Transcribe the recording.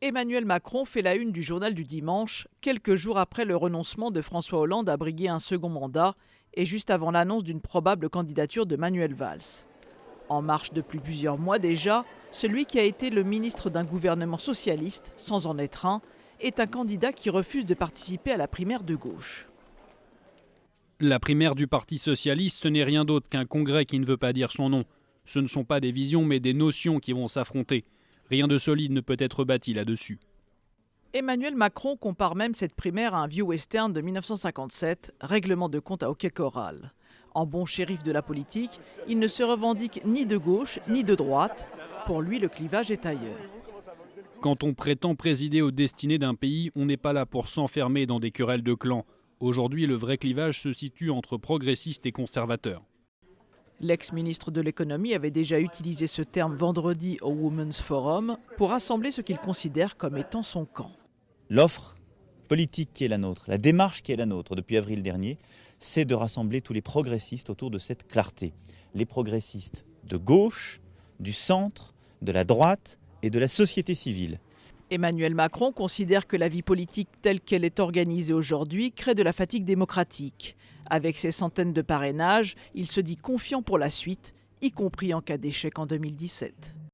Emmanuel Macron fait la une du journal du dimanche, quelques jours après le renoncement de François Hollande à briguer un second mandat et juste avant l'annonce d'une probable candidature de Manuel Valls. En marche depuis plusieurs mois déjà, celui qui a été le ministre d'un gouvernement socialiste, sans en être un, est un candidat qui refuse de participer à la primaire de gauche. La primaire du Parti socialiste, ce n'est rien d'autre qu'un congrès qui ne veut pas dire son nom. Ce ne sont pas des visions mais des notions qui vont s'affronter. Rien de solide ne peut être bâti là-dessus. Emmanuel Macron compare même cette primaire à un vieux western de 1957, règlement de compte à hockey choral. En bon shérif de la politique, il ne se revendique ni de gauche ni de droite. Pour lui, le clivage est ailleurs. Quand on prétend présider aux destinées d'un pays, on n'est pas là pour s'enfermer dans des querelles de clans. Aujourd'hui, le vrai clivage se situe entre progressistes et conservateurs. L'ex-ministre de l'économie avait déjà utilisé ce terme vendredi au Women's Forum pour rassembler ce qu'il considère comme étant son camp. L'offre politique qui est la nôtre, la démarche qui est la nôtre depuis avril dernier, c'est de rassembler tous les progressistes autour de cette clarté. Les progressistes de gauche, du centre, de la droite et de la société civile. Emmanuel Macron considère que la vie politique telle qu'elle est organisée aujourd'hui crée de la fatigue démocratique. Avec ses centaines de parrainages, il se dit confiant pour la suite, y compris en cas d'échec en 2017.